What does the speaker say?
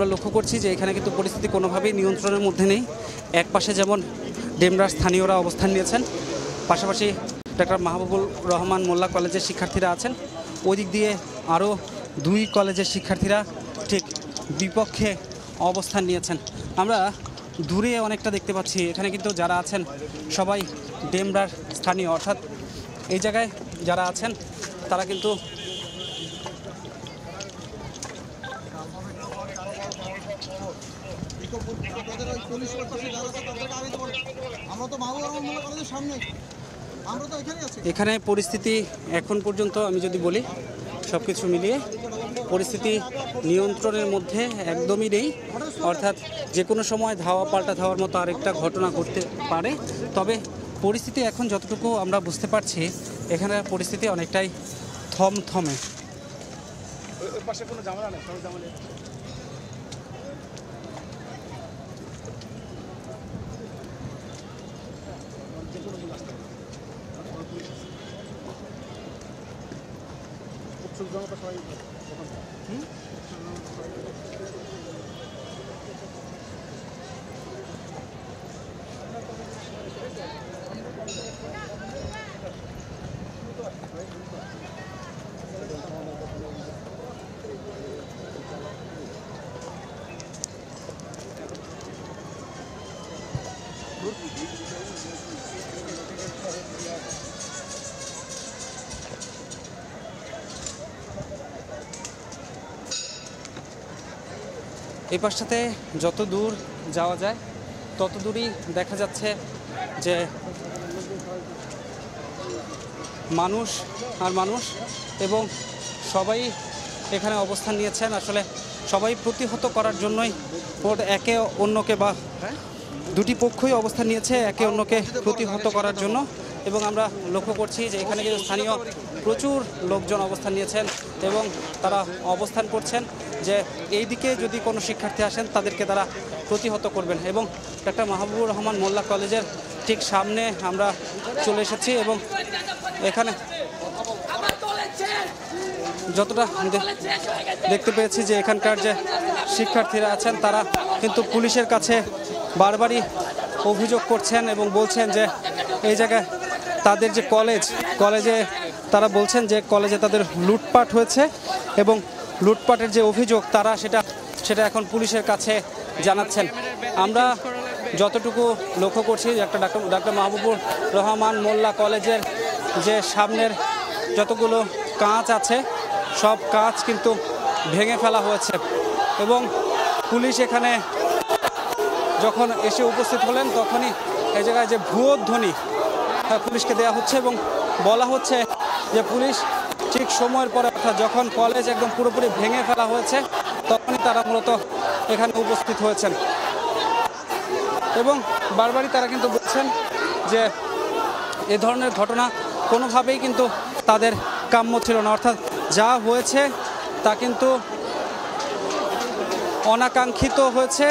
আমরা লক্ষ্য করছি যে এখানে কিন্তু পরিস্থিতি কোনোভাবেই নিয়ন্ত্রণের মধ্যে নেই। এক পাশে যেমন ডেমরার স্থানীয়রা অবস্থান নিয়েছেন, পাশাপাশি ডক্টর মাহবুবুর রহমান মোল্লা কলেজের শিক্ষার্থীরা আছেন, ওই দিক দিয়ে আরও 2 কলেজের শিক্ষার্থীরা ঠিক বিপক্ষে অবস্থান নিয়েছেন। আমরা দূরে অনেকটা দেখতে পাচ্ছি, এখানে কিন্তু যারা আছেন সবাই ডেমরার স্থানীয়, অর্থাৎ এই জায়গায় যারা আছেন তারা কিন্তু এখানে পরিস্থিতি এখন পর্যন্ত আমি যদি বলি সব কিছু মিলিয়ে পরিস্থিতি নিয়ন্ত্রণের মধ্যে একদমই নেই, অর্থাৎ যে কোনো সময় ধাওয়া পাল্টা ধাওয়ার মতো আরেকটা ঘটনা ঘটতে পারে। তবে পরিস্থিতি এখন যতটুকু আমরা বুঝতে পারছি এখানে পরিস্থিতি অনেকটাই থমথমে। এই পাশটাতে যত দূর যাওয়া যায় তত দূরই দেখা যাচ্ছে যে মানুষ আর মানুষ, এবং সবাই এখানে অবস্থান নিয়েছেন। আসলে সবাই প্রতিহত করার জন্যই একে অন্যকে, বা দুটি পক্ষই অবস্থান নিয়েছে একে অন্যকে প্রতিহত করার জন্য। এবং আমরা লক্ষ্য করছি যে এখানে কিন্তু স্থানীয় প্রচুর লোকজন অবস্থান নিয়েছেন এবং তারা অবস্থান করছেন যে এই দিকে যদি কোনো শিক্ষার্থী আসেন তাদেরকে তারা প্রতিহত করবেন। এবং ডক্টর মাহবুবুর রহমান মোল্লা কলেজের ঠিক সামনে আমরা চলে এসেছি এবং এখানে যতটা দেখতে পেয়েছি যে এখানকার যে শিক্ষার্থীরা আছেন তারা কিন্তু পুলিশের কাছে বারবারই অভিযোগ করছেন এবং বলছেন যে এই জায়গায় তাদের যে কলেজে তারা বলছেন যে কলেজে তাদের লুটপাট হয়েছে এবং লুটপাটের যে অভিযোগ তারা সেটা এখন পুলিশের কাছে জানাচ্ছেন। আমরা যতটুকু লক্ষ্য করছি একটা ডক্টর মাহবুবুর রহমান মোল্লা কলেজের যে সামনের যতগুলো কাঁচ আছে সব কাঁচ কিন্তু ভেঙে ফেলা হয়েছে এবং পুলিশ এখানে যখন এসে উপস্থিত হলেন তখনই এই জায়গায় যে ভুয়ো ধ্বনি পুলিশকে দেওয়া হচ্ছে এবং বলা হচ্ছে যে পুলিশ ঠিক সময়ের পরে, অর্থাৎ যখন কলেজ একদম পুরোপুরি ভেঙে ফেলা হয়েছে তখনই তারা মূলত এখানে উপস্থিত হয়েছেন এবং বারবারই তারা কিন্তু বলছেন যে এ ধরনের ঘটনা কোনোভাবেই কিন্তু তাদের কাম্য ছিল না, অর্থাৎ যা হয়েছে তা কিন্তু অনাকাঙ্ক্ষিত হয়েছে।